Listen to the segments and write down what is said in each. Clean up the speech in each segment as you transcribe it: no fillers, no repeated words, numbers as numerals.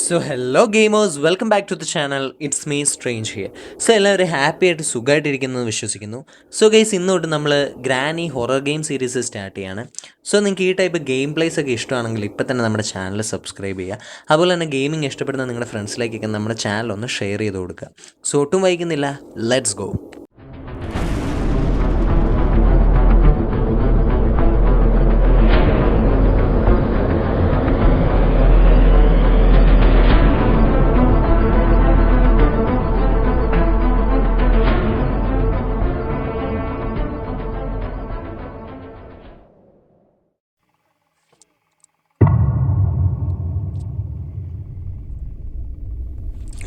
So hello gamers, welcome back to the channel. It's me strange here. So എല്ലാവരും happy ആയിട്ട് സുഖമായിട്ടിരിക്കുന്നത് വിശ്വസിക്കുന്നു. So guys, ഇന്ന് തൊട്ട് നമ്മൾ granny horror game series start ചെയ്യാണ്. സോ നിങ്ങൾക്ക് ഈ ടൈപ്പ് ഗെയിം പ്ലേസ് ഒക്കെ ഇഷ്ടമാണെങ്കിൽ ഇപ്പം തന്നെ നമ്മുടെ ചാനൽ സബ്സ്ക്രൈബ് ചെയ്യുക. അതുപോലെ തന്നെ ഗെയിമിംഗ് ഇഷ്ടപ്പെടുന്ന നിങ്ങളുടെ ഫ്രണ്ട്സിലേക്കൊക്കെ നമ്മുടെ ചാനൽ ഒന്ന് ഷെയർ ചെയ്ത് കൊടുക്കുക. സോ ഒട്ടും വൈകുന്നില്ല, let's go.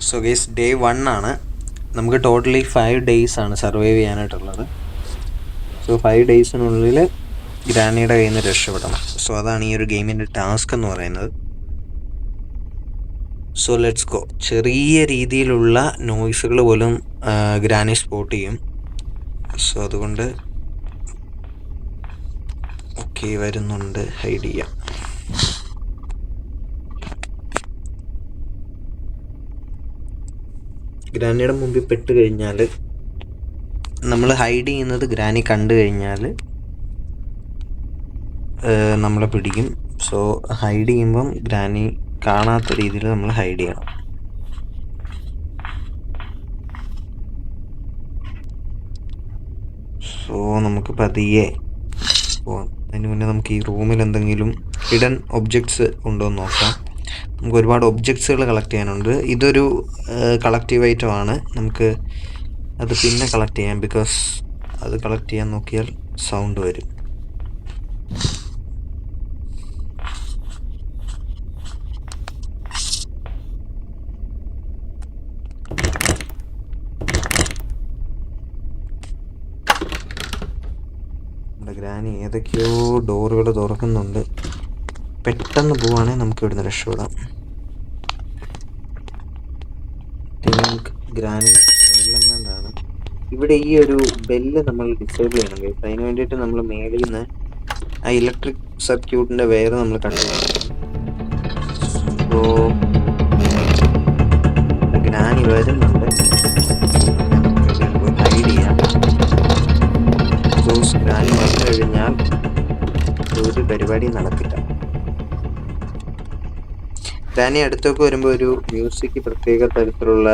So guys, day 1 ആണ്. നമുക്ക് ടോട്ടലി 5 ഡേയ്സ് ആണ് സർവൈവ് ചെയ്യാനായിട്ടുള്ളത്. സോ 5 ഡേയ്സിനുള്ളിൽ ഗ്രാനിയുടെ കയ്യിൽ നിന്ന് രക്ഷപ്പെടണം. സോ അതാണ് ഈ ഒരു ഗെയിമിൻ്റെ ടാസ്ക് എന്ന് പറയുന്നത്. So let's go. ചെറിയ രീതിയിലുള്ള നോയ്സുകൾ പോലും ഗ്രാനി സ്പോട്ട് ചെയ്യും. സോ അതുകൊണ്ട് ഓക്കെ, വരുന്നുണ്ട്, ഹൈഡ് ചെയ്യാം. ഗ്രാനിയുടെ മുമ്പിൽ പെട്ട് കഴിഞ്ഞാൽ നമ്മൾ ഹൈഡ് ചെയ്യുന്നത് ഗ്രാനി കണ്ടു കഴിഞ്ഞാൽ നമ്മളെ പിടിക്കും. സോ ഹൈഡ് ചെയ്യുമ്പം ഗ്രാനി കാണാത്ത രീതിയിൽ നമ്മൾ ഹൈഡ് ചെയ്യണം. സോ നമുക്ക് പതിയെ പോവാം. അതിന് മുന്നേ നമുക്ക് ഈ റൂമിൽ എന്തെങ്കിലും ഹിഡൻ ഒബ്ജക്ട്സ് ഉണ്ടോ എന്ന് നോക്കാം. നമുക്ക് ഒരുപാട് ഒബ്ജക്ട്സുകൾ കളക്ട് ചെയ്യാനുണ്ട്. ഇതൊരു കളക്റ്റീവ് ഐറ്റം ആണ്. നമുക്ക് അത് പിന്നെ കളക്ട് ചെയ്യാം, ബിക്കോസ് അത് കളക്ട് ചെയ്യാൻ നോക്കിയാൽ സൗണ്ട് വരും. നമ്മുടെ ഗ്രാനി ഏതൊക്കെയോ ഡോറുകൾ തുറക്കുന്നുണ്ട്. പെട്ടെന്ന് പോവുകയാണെങ്കിൽ നമുക്ക് ഇവിടുന്ന് രക്ഷപ്പെടാം. ഗ്രാനി മേലെങ്ങാണ്ടാണ്. ഇവിടെ ഈ ഒരു ബെല്ല് നമ്മൾ ഡിസേബിൾ ചെയ്യണം. അതിന് വേണ്ടിയിട്ട് നമ്മൾ മേളിൽ നിന്ന് ആ ഇലക്ട്രിക് സർക്യൂട്ടിൻ്റെ വയർ നമ്മൾ കട്ട് ചെയ്യണം. സോ ഗ്രാനി വരുന്നുണ്ട്, ഹൈഡ് ചെയ്യാം. സോ ഗ്രാനി വന്നു കഴിഞ്ഞാൽ ഒരു പരിപാടി നടക്കില്ല. ഗ്രാനി അടുത്തൊക്കെ വരുമ്പോൾ ഒരു മ്യൂസിക്, പ്രത്യേക തരത്തിലുള്ള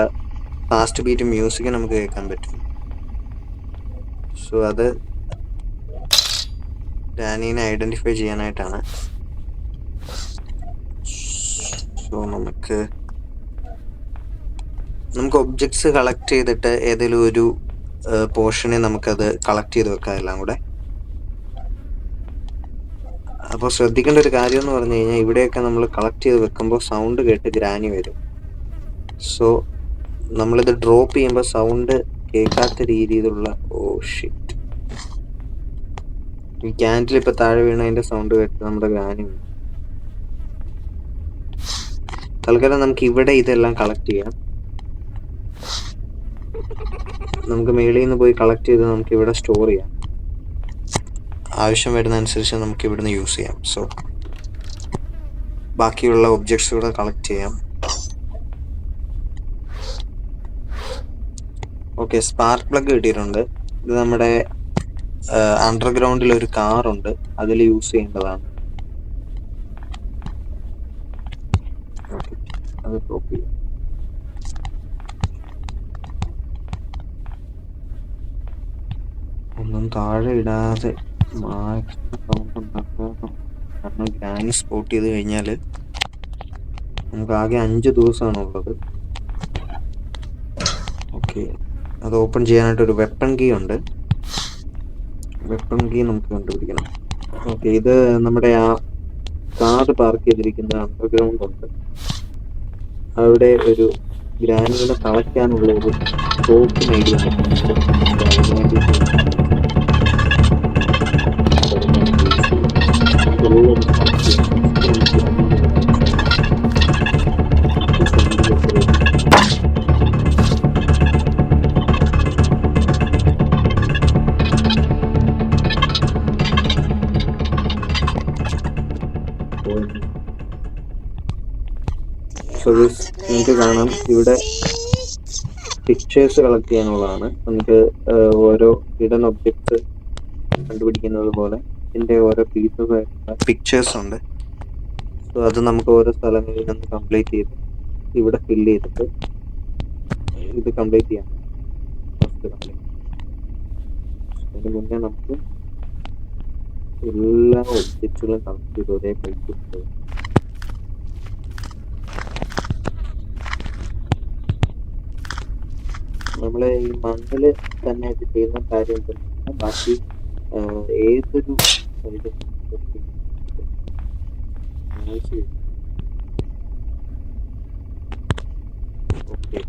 ഫാസ്റ്റ് ബീറ്റ് മ്യൂസിക് നമുക്ക് കേൾക്കാൻ പറ്റും. സോ അത് ഗ്രാനീനെ ഐഡൻറ്റിഫൈ ചെയ്യാനായിട്ടാണ്. സോ നമുക്ക് ഒബ്ജക്ട്സ് കളക്ട് ചെയ്തിട്ട് ഏതെങ്കിലും ഒരു പോർഷനെ നമുക്കത് കളക്ട് ചെയ്ത് വെക്കാം എല്ലാം കൂടെ. അപ്പോൾ ശ്രദ്ധിക്കേണ്ട ഒരു കാര്യം എന്ന് പറഞ്ഞു കഴിഞ്ഞാൽ, ഇവിടെയൊക്കെ നമ്മൾ കളക്ട് ചെയ്ത് വെക്കുമ്പോൾ സൗണ്ട് കേട്ട് ഗ്രാനി വരും. സോ നമ്മളിത് ഡ്രോപ്പ് ചെയ്യുമ്പോൾ സൗണ്ട് കേൾക്കാത്ത രീതിയിലുള്ള ഷിറ്റ്, ഈ ക്യാൻഡിൽ ഇപ്പൊ താഴെ വീണതിന്റെ സൗണ്ട് കേട്ട് നമ്മുടെ ഗ്രാനി വരും. തൽക്കാലം നമുക്ക് ഇവിടെ ഇതെല്ലാം കളക്ട് ചെയ്യാം. നമുക്ക് മേളിൽ നിന്ന് പോയി കളക്ട് ചെയ്ത് നമുക്ക് ഇവിടെ സ്റ്റോർ ചെയ്യാം. ആവശ്യം വരുന്ന അനുസരിച്ച് നമുക്ക് ഇവിടുന്ന് യൂസ് ചെയ്യാം. സോ ബാക്കിയുള്ള ഒബ്ജക്ട്സ് കൂടെ കളക്ട് ചെയ്യാം. ഓക്കെ, സ്പാർക്ക് പ്ലഗ് കിട്ടിയിട്ടുണ്ട്. ഇത് നമ്മുടെ അണ്ടർഗ്രൗണ്ടിൽ ഒരു കാറുണ്ട്, അതിൽ യൂസ് ചെയ്യേണ്ടതാണ്. അത് ഡ്രോപ്പ് ചെയ്യാം. ഒന്നും താഴെ ഇടാതെ മാക്സിമം സൗണ്ട് ഉണ്ടാക്കുക. കാരണം ഗ്രാനി സ്പോട്ട് ചെയ്ത് കഴിഞ്ഞാൽ നമുക്ക് ആകെ 5 ദിവസമാണുള്ളത്. ഓക്കെ, അത് ഓപ്പൺ ചെയ്യാനായിട്ടൊരു വെപ്പൺ കീ ഉണ്ട്. വെപ്പൺ കീ നമുക്ക് കണ്ടുപിടിക്കണം. ഓക്കെ, ഇത് നമ്മുടെ ആ കാർ പാർക്ക് ചെയ്തിരിക്കുന്ന അണ്ടർഗ്രൗണ്ട് ഉണ്ട്. അവിടെ ഒരു ഗ്രാനികളെ കളയ്ക്കാനുള്ള ഒരു ടോക്കൺ ഐഡിയ സോ ഗൈസ് നിങ്ങൾക്ക് കാണാം ഇവിടെ പിക്ചേഴ്സ് കളക്ട് ചെയ്യാനുള്ളതാണ്. നമുക്ക് ഓരോ ഹിഡൻ ഒബ്ജക്ട്സ് കണ്ടുപിടിക്കുന്നത് പോലെ ഇതിന്റെ ഓരോ പീസസ് ആയിട്ടുള്ള പിക്ചേഴ്സ് ഉണ്ട്. സോ അത് നമുക്ക് ഓരോ സ്ഥലങ്ങളിൽ നിന്ന് കംപ്ലീറ്റ് ചെയ്ത് ഇവിടെ ഫില്ല് ചെയ്തിട്ട് ഇത് കംപ്ലീറ്റ് ചെയ്യാം. ഫസ്റ്റ് കംപ്ലീറ്റ് അതിന് മുന്നേ നമുക്ക് എല്ലാ ഒബ്ജക്റ്റുകളും കളക്ട് ചെയ്ത് ഒരേ പ്ലേസിൽ പോകും. നമ്മൾ ഈ മണ്ണിൽ തന്നെ ഇത് ചെയ്യുന്ന കാര്യം എന്തെന്ന് ബാക്കി ഏതൊരു ഇത് ഓക്കെ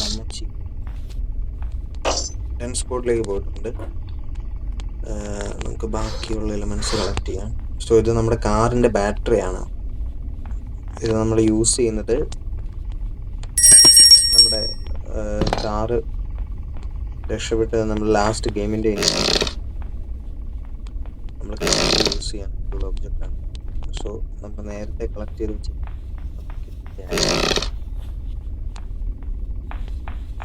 അമ്മച്ചി സ്പോട്ടിലേക്ക് പോയിട്ടുണ്ട്. നമുക്ക് ബാക്കിയുള്ള എലമെന്റ്സ് കളക്ട് ചെയ്യാം. സോ ഇത് നമ്മുടെ കാറിന്റെ ബാറ്ററിയാണ്. ഇത് നമ്മൾ യൂസ് ചെയ്യുന്നത് നമ്മുടെ കാറ് രക്ഷപ്പെട്ട് നമ്മൾ ലാസ്റ്റ് ഗെയിമിന്റെ നമ്മൾ യൂസ് ചെയ്യാനുള്ള ഒബ്ജക്റ്റാണ്. സോ നമ്മൾ നേരത്തെ കളക്ട് ചെയ്ത് വെച്ച്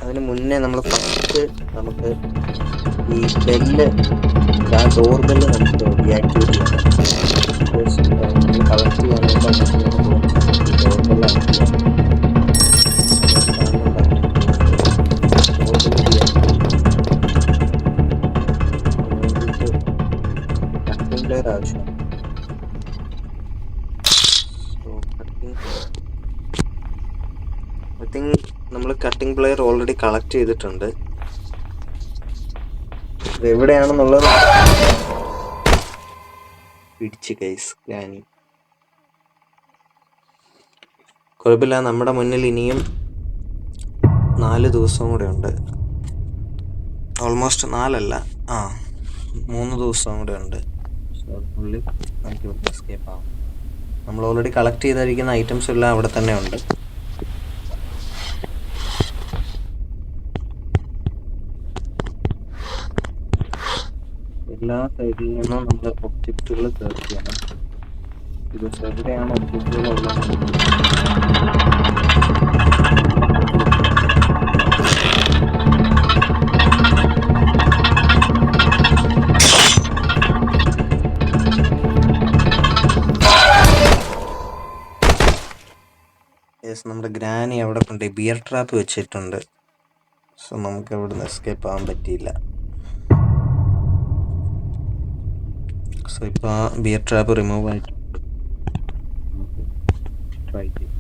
അതിന് മുന്നേ നമ്മൾ ഫസ്റ്റ് നമുക്ക് ഈ ബെല്ല് ആ ഡോർ ബെല്ല് നമുക്ക് ഡീആക്ടിവേറ്റ് ചെയ്യാം. നമ്മൾ കളക്ട് ചെയ്യാനായിട്ട് ഡോർ ബെല്ല് ആക്ട് ചെയ്യാം. കട്ടിംഗ് പ്ലെയർ ആവശ്യമാണ്. ഐ തിങ്ക് നമ്മൾ കട്ടിംഗ് പ്ലെയർ ഓൾറെഡി കളക്ട് ചെയ്തിട്ടുണ്ട്. ഇത് എവിടെയാണെന്നുള്ളത് പിടിച്ച് ഗൈസ് ഗ്രാനി. കുഴപ്പമില്ല, നമ്മുടെ മുന്നിൽ ഇനിയും 4 ദിവസവും കൂടെ ഉണ്ട്. ഓൾമോസ്റ്റ് 4 അല്ല, 3 ദിവസവും കൂടെ ഉണ്ട്. സോ അതിനുള്ളിൽ നമുക്ക് ഇവിടെ എസ്കേപ്പ് ആവാം. നമ്മൾ ഓൾറെഡി കളക്ട് ചെയ്തിരിക്കുന്ന ഐറ്റംസ് എല്ലാം അവിടെ തന്നെ ഉണ്ട്. എല്ലാ സൈഡിൽ നിന്നും നമ്മൾ ഒബ്ജക്റ്റുകൾ സെർച്ച് ചെയ്യണം. ഇത് എവിടെയാണ് ഒബ്ജക്റ്റുകൾ ഉള്ളത്. നമ്മുടെ ഗ്രാനി അവിടെ കൊണ്ട് ബിയർ ട്രാപ്പ് വെച്ചിട്ടുണ്ട്. സോ നമുക്ക് അവിടെ നിന്ന് എസ്കേപ്പ് ആവാൻ പറ്റിയില്ല. സോ ഇപ്പോൾ ആ ബിയർ ട്രാപ്പ് റിമൂവ് ആയിട്ടുണ്ട്. ട്രൈ ചെയ്യും.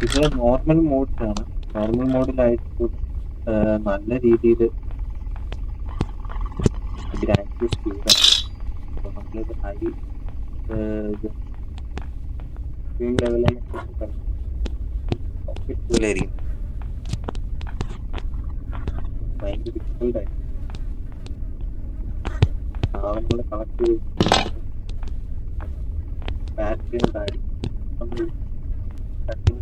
ഇത് നോർമൽ മോഡിലാണ്. നോർമൽ മോഡിലായിട്ട് നല്ല രീതിയിൽ ഗ്രാഫിക്സ് സ്പീഡാണ്. അപ്പോൾ നമ്മളിത് ഹൈ സ്ക്രീൻ ലെവലിനനുസരിച്ച് ായിരിക്കും. ഭയങ്കര ഡിഫിക്കൽട്ടായിരിക്കും. സാധനങ്ങൾ കളക്ട് ചെയ്ത് ബാറ്ററി ഉണ്ടായിരിക്കും. നമ്മൾ കട്ടിങ്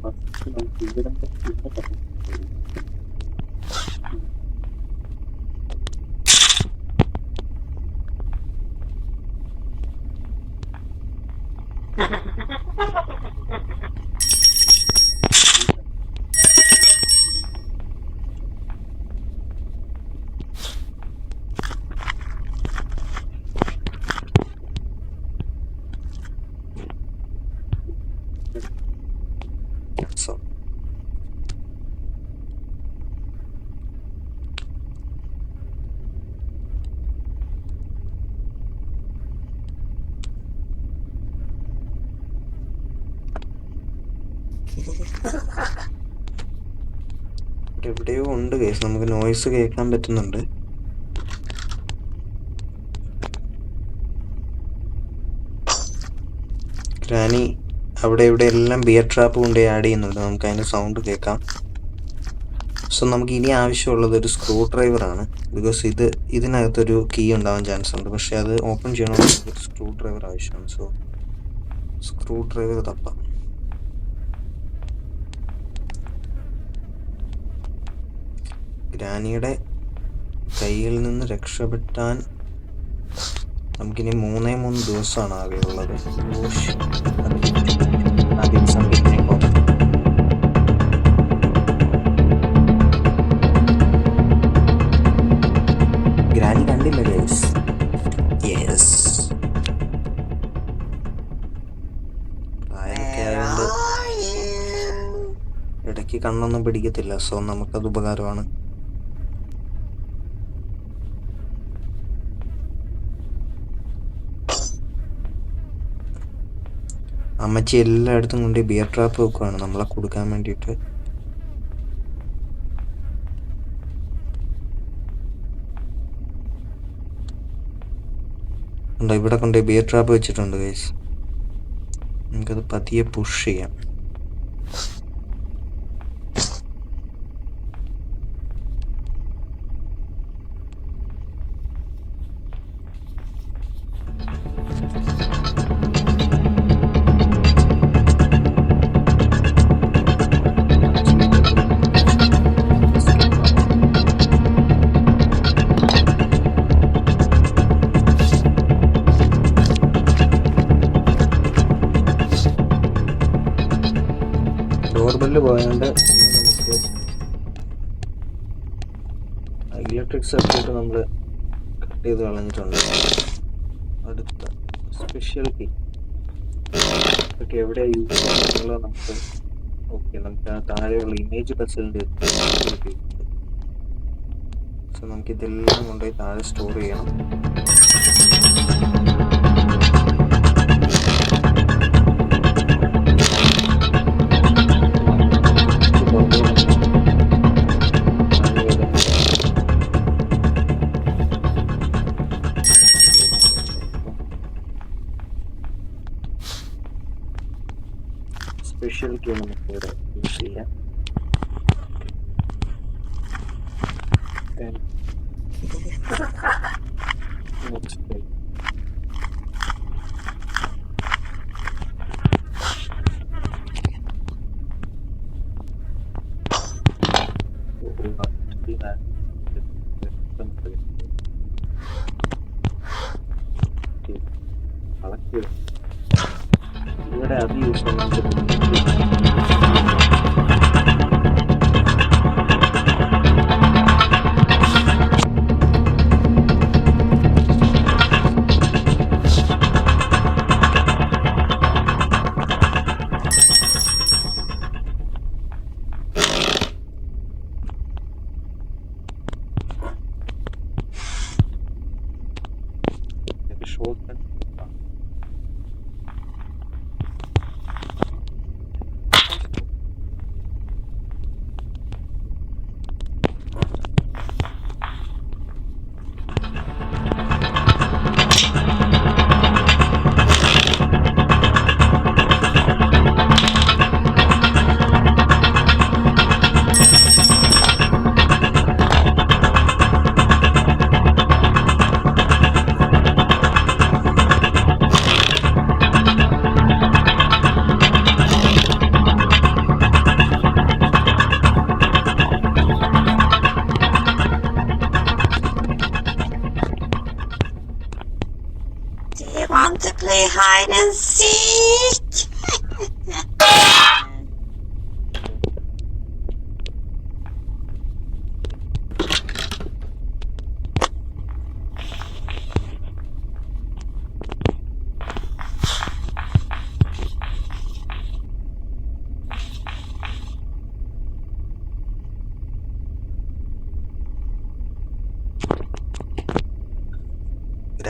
ഫസ്റ്റ് നമുക്ക് ഇവിടെ So എവിടെയോ ഉണ്ട് കേസ്, നമുക്ക് നോയ്സ് കേൾക്കാൻ പറ്റുന്നുണ്ട്. ഗ്രാനി അവിടെ ഇവിടെ എല്ലാം ബിയർ ട്രാപ്പ് കൊണ്ട് ആഡ് ചെയ്യുന്നുണ്ട്, നമുക്ക് അതിൻ്റെ സൗണ്ട് കേൾക്കാം. സോ നമുക്ക് ഇനി ആവശ്യമുള്ളത് ഒരു സ്ക്രൂ ഡ്രൈവറാണ്. ബിക്കോസ് ഇതിനകത്തൊരു കീ ഉണ്ടാവാൻ ചാൻസ് ഉണ്ട്, പക്ഷെ അത് ഓപ്പൺ ചെയ്യണമെങ്കിൽ ഒരു സ്ക്രൂ ഡ്രൈവർ ആവശ്യമാണ്. സോ സ്ക്രൂ ഡ്രൈവർ തപ്പാം. ഗ്രാനിയുടെ കയ്യിൽ നിന്ന് രക്ഷപ്പെട്ടാൻ നമുക്കിനി 3 ദിവസമാണ് ആകെയുള്ളത്. ഗ്രാനി കണ്ടില്ല ഗൈസ്. യെസ്, പ്രായമൊക്കെ ആയതുകൊണ്ട് ഇടയ്ക്ക് കണ്ണൊന്നും പിടിക്കത്തില്ല. സോ നമുക്കത് ഉപകാരമാണ്. അമ്മച്ചി എല്ലായിടത്തും കൊണ്ട് ബിയർ ട്രാപ്പ് വെക്കുവാണ് നമ്മളെ കൊടുക്കാൻ വേണ്ടിയിട്ട്. ഇവിടെ കൊണ്ട് ബിയർ ട്രാപ്പ് വെച്ചിട്ടുണ്ട് ഗൈസ്. നമുക്കത് പതിയെ പുഷ് ചെയ്യാം. ഡോർബെല്ല് പോയാണ്ട് നമുക്ക് ഇലക്ട്രിക് സർക്യൂട്ട് നമ്മൾ കട്ട് ചെയ്ത് കളഞ്ഞിട്ടുണ്ട്. അടുത്ത സ്പെഷ്യൽ കീ ഒക്കെ എവിടെയാണ് യൂസ് ചെയ്യുന്നത് നമുക്ക് നമുക്ക് ആ താഴെയുള്ള ഇമേജ് പസിലിൻ്റെ സോ നമുക്കിതെല്ലാം കൊണ്ടുപോയി താഴെ സ്റ്റോർ ചെയ്യണം. സ്പെഷ്യൽ കീ നമുക്ക് ഇവിടെ യൂസ് ചെയ്യാം. ഇവിടെ അത് യൂസ് ചെയ്യാൻ short Want to play hide and seek?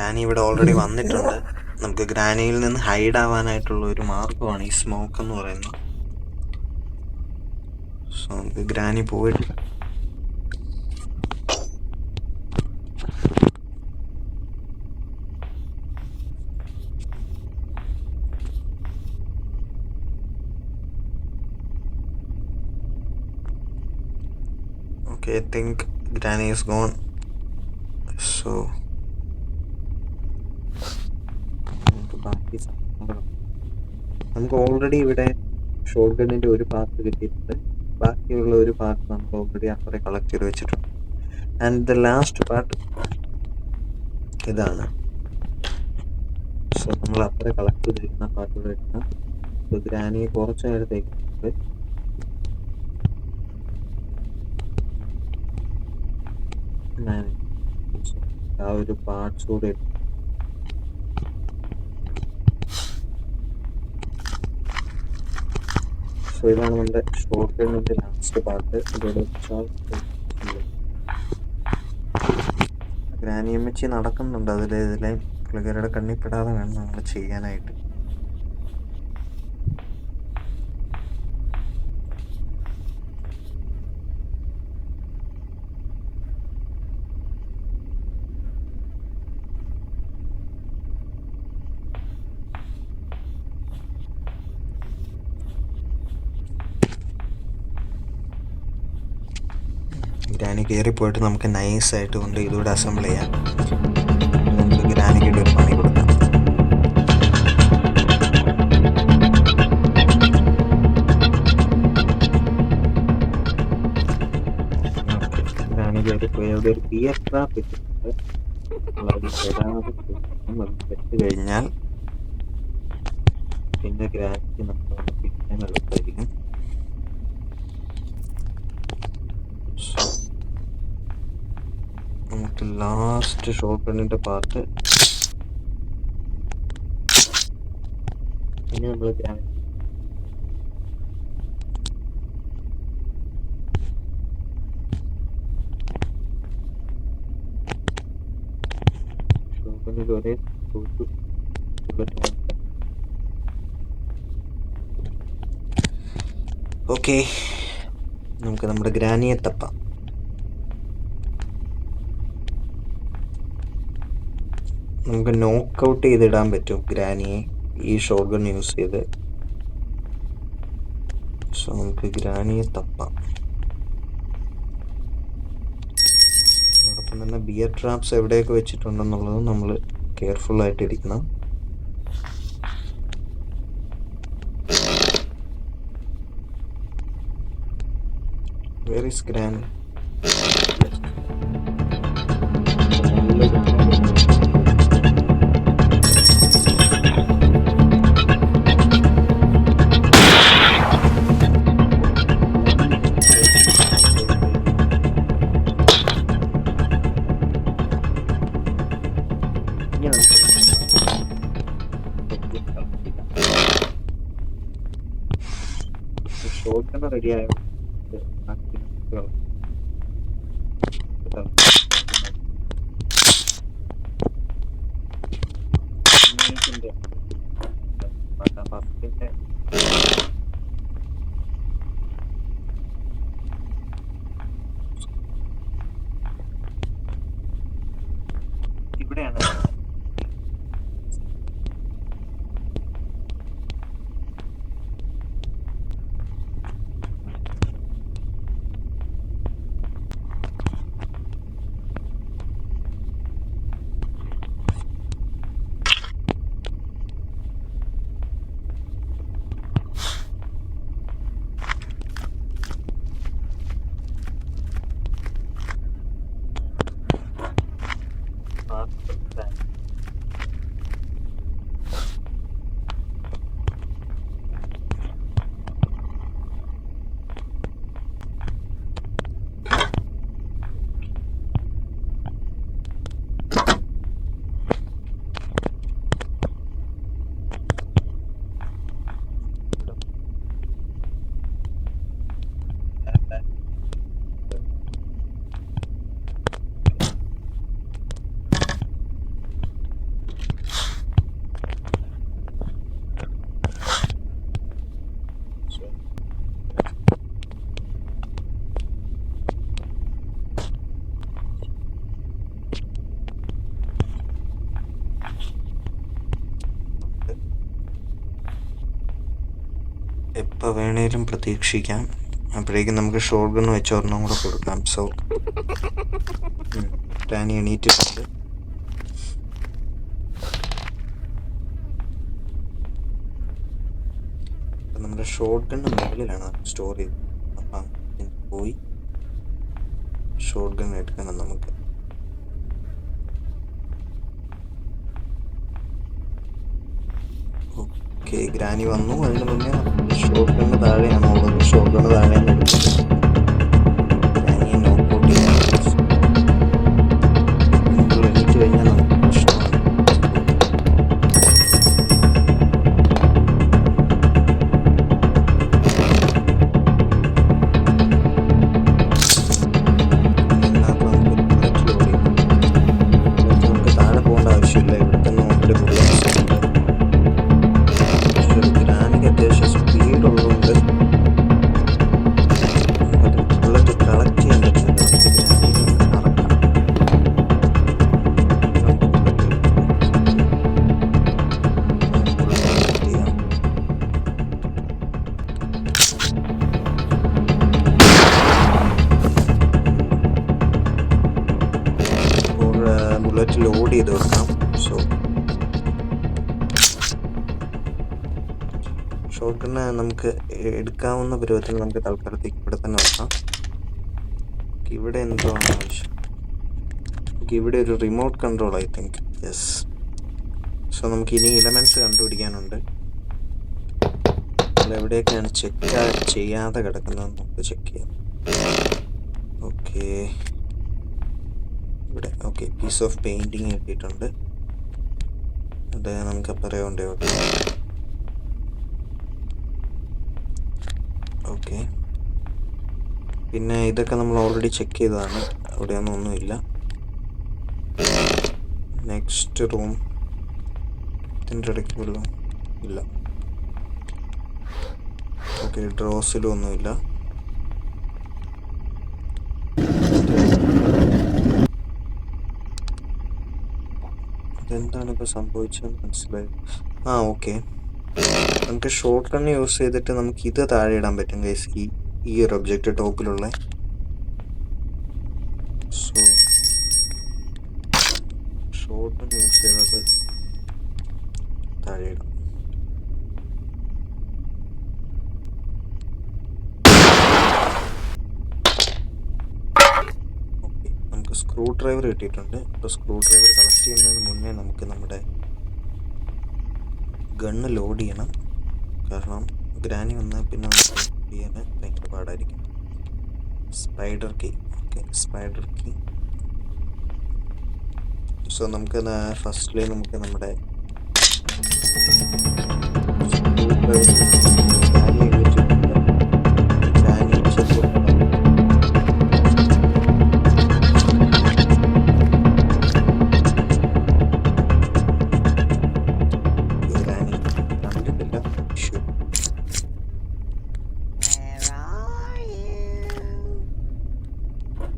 Granny ഇവിടെ ഓൾറെഡി വന്നിട്ടുണ്ട്. നമുക്ക് ഗ്രാനിയിൽ നിന്ന് ഹൈഡ് ആവാനായിട്ടുള്ള ഒരു മാർഗമാണ് ഈ സ്മോക്ക് എന്ന് പറയുന്നത്. സോ നമുക്ക് ഗ്രാനി പോയിട്ട് okay, I think Granny is gone. So നമുക്ക് ഓൾറെഡി ഇവിടെ ഷോട്ട് ഗണ്ണിൻ്റെ ഒരു പാർട്ട് കിട്ടിയിട്ടുണ്ട്. ബാക്കിയുള്ള ഒരു പാർട്ട് നമ്മൾ ഓൾറെഡി അപ്പുറം കളക്ട് ചെയ്ത് വെച്ചിട്ടുണ്ട്. ആൻഡ് ദ ലാസ്റ്റ് പാർട്ട് ഇതാണ്. സോ നമ്മൾ അപ്പുറം കളക്ട് ചെയ്തിരിക്കുന്ന പാർട്ടുകൾ എടുക്കാം. സോ ഗ്രാനിയെ കുറച്ച് നേരത്തേക്ക് ആ ഒരു പാർട്സ് കൂടെ സോ ഇതാണ് നമ്മുടെ ഷോർട്ട് ഗണ്ണിൻ്റെ ലാസ്റ്റ് പാർട്ട്. ഇതോടെ ഗ്രാനി അമ്മച്ചി നടക്കുന്നുണ്ട്. ഇതിലെ പുള്ളിക്കാരുടെ കണ്ണിപ്പെടാതെ വേണം നമ്മൾ ചെയ്യാനായിട്ട്. ഗ്രാനി കയറി പോയിട്ട് നമുക്ക് നൈസായിട്ട് കൊണ്ട് ഇതുകൂടെ അസംബിൾ ചെയ്യാം. നമുക്ക് ഗ്രാനിക്ക് ഒരു പണി കൊടുക്കാം. ഗ്രാനി കയറി പോയി അവിടെ ഒരു ബിയർ ട്രാപ്പ് ഇട്ടിട്ടുണ്ട്. വെച്ച് കഴിഞ്ഞാൽ പിന്നെ ഗ്രാനിക്ക് നമ്മൾ പിടിക്കാൻ എളുപ്പമായിരിക്കും. നമുക്ക് ലാസ്റ്റ് ഷോട്ട് ഗണ്ണിൻ്റെ പാർട്ട് പിന്നെ നമ്മൾ ഷോട്ട് ഗണ്ണിൽ ഒരേ ഓക്കെ, നമുക്ക് നമ്മുടെ ഗ്രാനിയെ തപ്പാം. നമുക്ക് നോക്കൗട്ട് ചെയ്തിടാൻ പറ്റും ഗ്രാനിയെ ഈ ഷോട്ട് ഗൺ യൂസ് ചെയ്ത്. സോ നമുക്ക് ഗ്രാനിയെ തപ്പാം. അതോടൊപ്പം തന്നെ ബിയർ ട്രാപ്സ് എവിടെയൊക്കെ വെച്ചിട്ടുണ്ടെന്നുള്ളത് നമ്മൾ കെയർഫുള്ളായിട്ടിരിക്കണം. Where is Granny? Shot ready ആയോ? ഇവിടെയാണ് എപ്പോൾ വേണേലും പ്രതീക്ഷിക്കാം. അപ്പോഴേക്കും നമുക്ക് ഷോട്ട് ഗൺ വെച്ച് ഒരെണ്ണം കൂടെ കൊടുക്കാം. സോ ഗ്രാനി എണീറ്റിട്ടുണ്ട്. അപ്പം നമ്മുടെ ഷോട്ട് ഗണ്ണ് മുകളിലാണ് സ്റ്റോർ ചെയ്തത്. അപ്പം പോയി ഷോട്ട് ഗൺ എടുക്കണം നമുക്ക്. ഓക്കെ, ഗ്രാനി വന്നു. അതിന് മുന്നേ ഷോട്ട് ഗണ്ണ് താഴെയാണുള്ളത്. ഷോട്ട് ഗണ്ണ് താഴെയാണ് എടുത്തത്. ഗ്രാനിയെ നോക്കൗട്ട് ചെയ്യാൻ എണീറ്റ് കഴിഞ്ഞാൽ നമുക്ക് പ്രശ്നമാണ്. ബുള്ളറ്റ് ലോഡ് ചെയ്ത് വെക്കാം. സോ ഷോട്ട് ഗണ്ണ് നമുക്ക് എടുക്കാവുന്ന പരുവത്തിൽ നമുക്ക് തൽക്കാലത്തേക്ക് ഇവിടെ തന്നെ വെക്കാം. ഇവിടെ എന്തോ ആവശ്യം, ഇവിടെ ഒരു remote control I think. Yes. So നമുക്ക് ഇനി എലമെൻറ്റ്സ് കണ്ടുപിടിക്കാനുണ്ട്. എവിടെയൊക്കെയാണ് ചെക്ക് ചെയ്യാതെ കിടക്കുന്നത് നമുക്ക് ചെക്ക് ചെയ്യാം. ഓക്കെ, ഇവിടെ ഓക്കെ പീസ് ഓഫ് പെയിൻറ്റിങ് കിട്ടിയിട്ടുണ്ട്. അത് നമുക്ക് പറയാനുണ്ട്. ഓക്കെ, പിന്നെ ഇതൊക്കെ നമ്മൾ ഓൾറെഡി ചെക്ക് ചെയ്തതാണ്. അവിടെയൊന്നും ഒന്നുമില്ല. നെക്സ്റ്റ് റൂം, ഇതിൻ്റെ ഇടയ്ക്ക് വല്ലതും ഇല്ല. ഓക്കെ, ഡ്രോസിലും ഒന്നുമില്ല. അതെന്താണ് ഇപ്പോൾ സംഭവിച്ചതെന്ന് മനസ്സിലായി. ഓക്കെ, നമുക്ക് ഷോട്ട് ഗൺ യൂസ് ചെയ്തിട്ട് നമുക്ക് ഇത് താഴെ ഇടാൻ പറ്റും ഗൈസ്. ഈ ഒരു ഒബ്ജക്റ്റ് ടോപ്പിലുള്ള. സോ ഷോട്ട് ഗൺ യൂസ് ചെയ്തത് താഴെ ഇടാം. ഓക്കെ, നമുക്ക് സ്ക്രൂ ഡ്രൈവർ കിട്ടിയിട്ടുണ്ട്. ഇപ്പോൾ സ്ക്രൂ ഡ്രൈവർ കളക്ട് ചെയ്യുന്നതിന് മുന്നേ നമുക്ക് നമ്മുടെ ഗണ്ണ് ലോഡ് ചെയ്യണം. കാരണം ഗ്രാനി വന്നാൽ പിന്നെ നമുക്ക് ചെയ്യാൻ ഭയങ്കര പാടായിരിക്കും. Spider key. Okay, spider key. So നമുക്ക് ഫസ്റ്റ്ലി നമുക്ക് നമ്മുടെ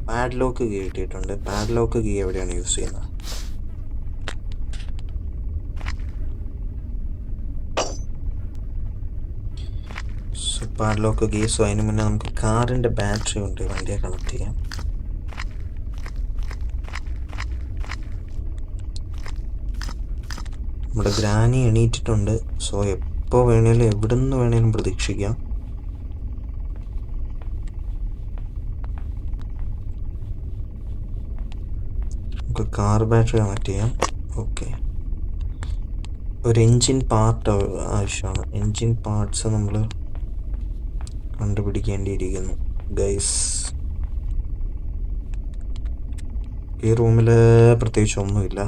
പാഡ്ലോക്ക് കീ കിട്ടിയിട്ടുണ്ട്. പാഡ്ലോക്ക് കീ എവിടെയാണ് യൂസ് ചെയ്യുന്നത്? Padlock key. സോ അതിന് മുന്നേ നമുക്ക് കാറിൻ്റെ ബാറ്ററി ഉണ്ട്, വണ്ടിയെ കണക്ട് ചെയ്യാം. നമ്മുടെ ഗ്രാനി എണീറ്റിട്ടുണ്ട്. സോ എപ്പോൾ വേണേലും എവിടെ നിന്ന് വേണേലും പ്രതീക്ഷിക്കാം. നമുക്ക് കാർ ബാറ്ററി കണക്ട് ചെയ്യാം. ഓക്കെ, ഒരു എൻജിൻ പാർട്ട് ആവശ്യമാണ്. എൻജിൻ പാർട്സ് നമ്മൾ കണ്ടുപിടിക്കേണ്ടിയിരിക്കുന്നു ഗൈസ്. ഈ റൂമിൽ പ്രത്യേകിച്ച് ഒന്നുമില്ല.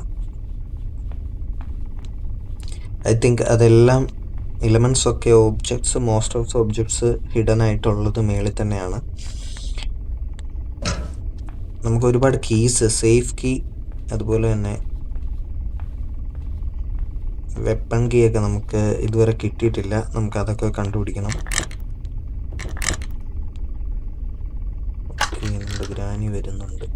ഐ തിങ്ക് അതെല്ലാം എലമെൻറ്റ്സ് ഒക്കെ objects, most of the objects hidden ആയിട്ടുള്ളത് മേളിൽ തന്നെയാണ്. നമുക്ക് ഒരുപാട് കീസ്, സേഫ് കീ, അതുപോലെ തന്നെ വെപ്പൺ കീ ഒക്കെ നമുക്ക് ഇതുവരെ കിട്ടിയിട്ടില്ല. നമുക്ക് അതൊക്കെ കണ്ടുപിടിക്കണം. ഓക്കെ, നമ്മുടെ ഗ്രാനി വരുന്നുണ്ട്.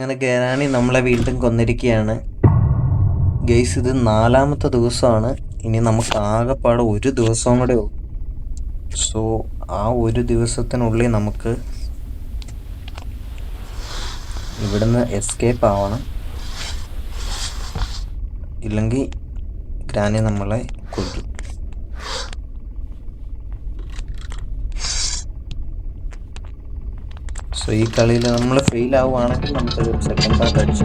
അങ്ങനെ ഗ്രാനി നമ്മളെ വീണ്ടും കൊന്നിരിക്കുകയാണ് ഗെയ്സ്. ഇത് 4ാമത്തെ ദിവസമാണ്. ഇനി നമുക്ക് ആകെപ്പാടെ ഒരു ദിവസവും കൂടെ ഉള്ളൂ. സോ ആ ഒരു ദിവസത്തിനുള്ളിൽ നമുക്ക് ഇവിടുന്ന് എസ്കേപ്പ് ആവണം, ഇല്ലെങ്കിൽ ഗ്രാനി നമ്മളെ കൊല്ലും. സോ ഈ കളിയിൽ നമ്മൾ ഫെയിൽ ആവുകയാണെങ്കിൽ നമുക്ക് സെക്കൻഡ് പാർട്ട് അടിച്ചു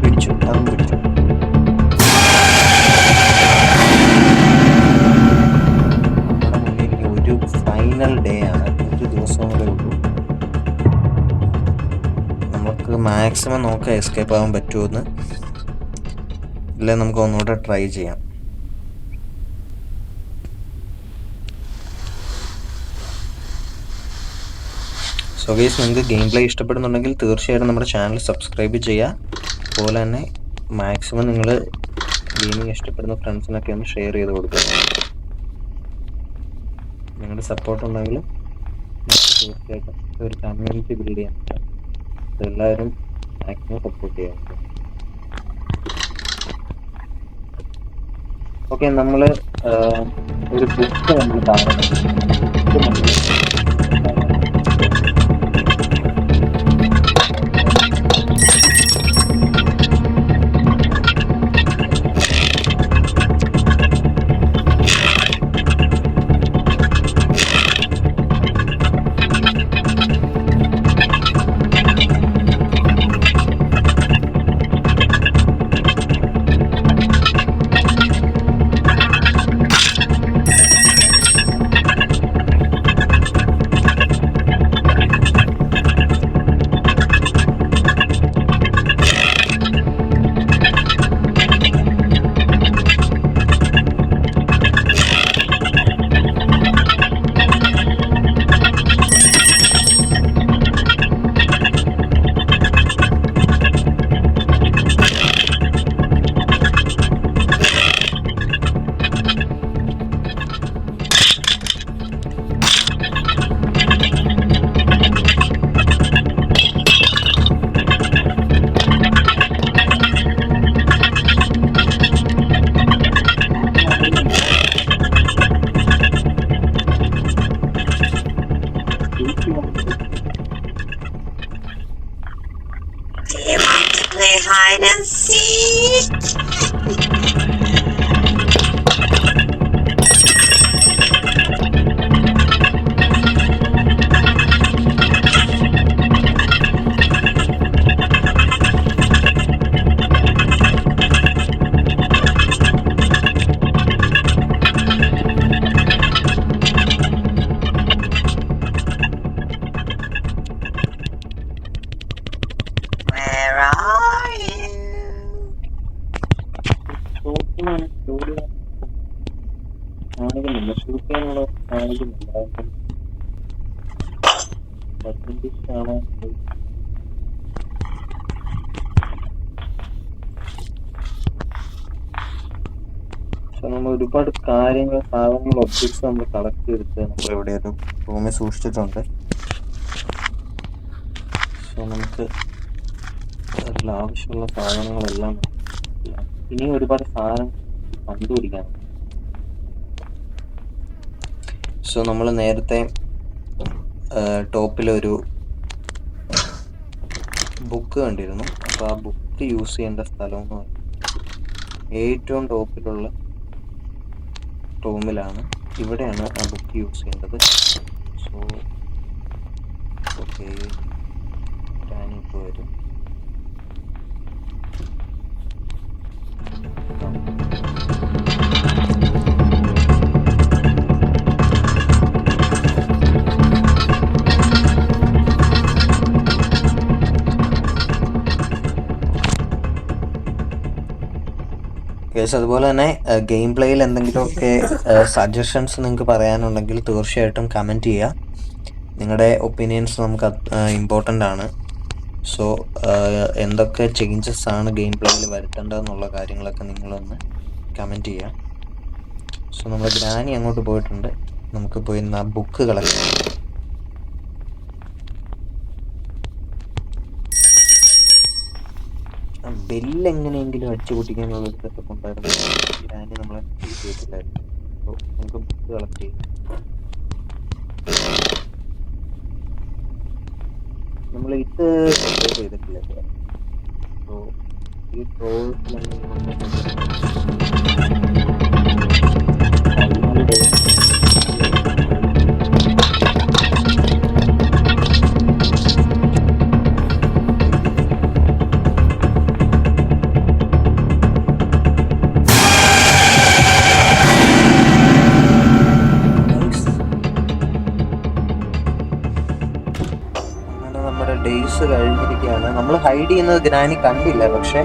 പിടിച്ചു, അതും പിടിച്ചു. നമ്മുടെ മുന്നിൽ ഇനി ഒരു ഫൈനൽ ഡേ ആണ്, ഒരു ദിവസം കൂടെ ഉള്ളൂ. നമുക്ക് മാക്സിമം നോക്കാം എസ്കേപ്പ് ആവാൻ പറ്റുമെന്ന്, ഇല്ലേ നമുക്ക് ഒന്നുകൂടെ ട്രൈ ചെയ്യാം. സോ ഗൈസ്, നിങ്ങൾക്ക് ഗെയിം പ്ലേ ഇഷ്ടപ്പെടുന്നുണ്ടെങ്കിൽ തീർച്ചയായിട്ടും നമ്മുടെ ചാനൽ സബ്സ്ക്രൈബ് ചെയ്യുക. അതുപോലെ തന്നെ മാക്സിമം നിങ്ങൾ ഗെയിമിങ് ഇഷ്ടപ്പെടുന്ന ഫ്രണ്ട്സിനൊക്കെ ഒന്ന് ഷെയർ ചെയ്ത് കൊടുക്കുക. നിങ്ങളുടെ സപ്പോർട്ട് ഉണ്ടെങ്കിൽ നമുക്ക് തീർച്ചയായിട്ടും ഒരു കമ്മ്യൂണിറ്റി ബിൽഡ് ചെയ്യാൻ പറ്റും. എല്ലാവരും മാക്സിമം സപ്പോർട്ട് ചെയ്യാം. ഓക്കെ, നമ്മൾ ഒരു ബുക്ക് നമ്മൾ കാണുന്നുണ്ട്. Play hide and seek. Where are you? കാണിക്കുന്നില്ല, ഷൂട്ട് ചെയ്യാനുള്ള കാണിക്കുന്നില്ല. നമ്മൾ ഒരുപാട് കാര്യങ്ങൾ, സാധനങ്ങൾ, ഒബ്ജക്ട്സ് നമ്മൾ കളക്ട് ചെയ്തിട്ട് നമ്മൾ ഇവിടെ ഒരു റൂമിൽ സൂക്ഷിച്ചിട്ടുണ്ട്. സോ നമുക്ക് അതിൽ ആവശ്യമുള്ള സാധനങ്ങളെല്ലാം ഇനിയും ഒരുപാട് സാധനങ്ങൾ കണ്ടുപിടിക്കാൻ. സോ നമ്മൾ നേരത്തെ ടോപ്പിലൊരു ബുക്ക് കണ്ടിരുന്നു. അപ്പോൾ ആ ബുക്ക് യൂസ് ചെയ്യേണ്ട സ്ഥലം എന്ന് പറയുന്നത് ഏറ്റവും ടോപ്പിലുള്ള റൂമിലാണ്. ഇവിടെയാണ് ആ ബുക്ക് യൂസ് ചെയ്യേണ്ടത്. സോ ഓക്കെ, ഞാനിപ്പോൾ വരും. കേസ് അതുപോലെ തന്നെ ഗെയിം പ്ലേയിൽ എന്തെങ്കിലുമൊക്കെ സജഷൻസ് നിങ്ങൾക്ക് പറയാനുണ്ടെങ്കിൽ തീർച്ചയായിട്ടും കമൻറ്റ് ചെയ്യുക. നിങ്ങളുടെ ഒപ്പീനിയൻസ് നമുക്ക് ഇമ്പോർട്ടൻ്റ് ആണ്. സോ എന്തൊക്കെ ചേഞ്ചസ് ആണ് ഗെയിം പ്ലേയിൽ വരുത്തേണ്ടതെന്നുള്ള കാര്യങ്ങളൊക്കെ നിങ്ങളൊന്ന് കമൻറ്റ് ചെയ്യുക. സോ നമ്മുടെ ഗ്രാനി അങ്ങോട്ട് പോയിട്ടുണ്ട്. നമുക്ക് പോയി ആ ബുക്ക് കളക്ട് ചെയ്യാം. ബെല്ലെങ്ങനെയെങ്കിലും അടിച്ചു പൊട്ടിക്കാനുള്ളൊരു സെറ്റപ്പ് ഉണ്ടായിരുന്നു. ഗ്രാനി നമ്മളെ ചെയ്തില്ലായിരുന്നു. അപ്പോൾ നമുക്ക് ബുക്ക് കളക്ട് ചെയ്യാം. നമ്മൾ ഇത് പ്രിപ്പയർ ചെയ്തിട്ടില്ല. സോ ഈ ട്രോൾസിലൊന്നും നമ്മുടെ ഡേയ്സ് കഴിഞ്ഞിരിക്കുകയാണ്. നമ്മൾ ഹൈഡ് ചെയ്യുന്നത് ഗ്രാനി കണ്ടില്ല, പക്ഷെ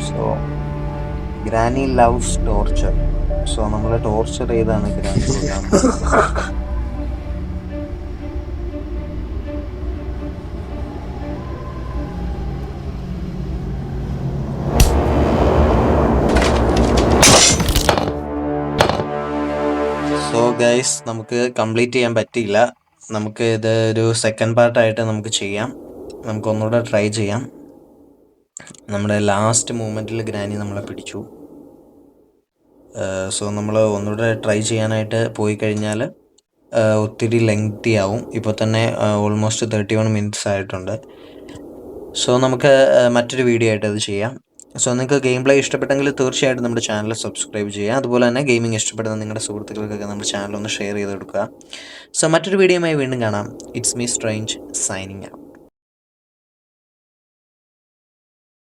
so granny loves torture. So നമ്മളെ ടോർച്ചർ ചെയ്താണ് ഗ്രാനി കൊല്ലാൻ. സോ ഗൈസ്, നമുക്ക് കംപ്ലീറ്റ് ചെയ്യാൻ പറ്റിയില്ല. നമുക്ക് ഇത് ഒരു സെക്കൻഡ് പാർട്ടായിട്ട് നമുക്ക് ചെയ്യാം. നമുക്കൊന്നുകൂടെ ട്രൈ ചെയ്യാം. നമ്മുടെ ലാസ്റ്റ് മൂമെൻറ്റിൽ ഗ്രാനി നമ്മളെ പിടിച്ചു. സോ നമ്മൾ ഒന്നുകൂടെ ട്രൈ ചെയ്യാനായിട്ട് പോയി കഴിഞ്ഞാൽ ഒത്തിരി ലെങ്തി ആവും. ഇപ്പോൾ തന്നെ ഓൾമോസ്റ്റ് 31 മിനിറ്റ്സ് ആയിട്ടുണ്ട്. സോ നമുക്ക് മറ്റൊരു വീഡിയോ ആയിട്ട് അത് ചെയ്യാം. സോ നിങ്ങൾക്ക് ഗെയിം പ്ലേ ഇഷ്ടപ്പെട്ടെങ്കിൽ തീർച്ചയായിട്ടും നമ്മുടെ ചാനൽ സബ്സ്ക്രൈബ് ചെയ്യുക. അതുപോലെ തന്നെ ഗെയിമിംഗ് ഇഷ്ടപ്പെടുന്ന നിങ്ങളുടെ സുഹൃത്തുക്കൾക്കൊക്കെ നമ്മുടെ ചാനൽ ഒന്ന് ഷെയർ ചെയ്ത് കൊടുക്കുക. സോ മറ്റൊരു വീഡിയോയുമായി വീണ്ടും കാണാം. It's me strange signing out.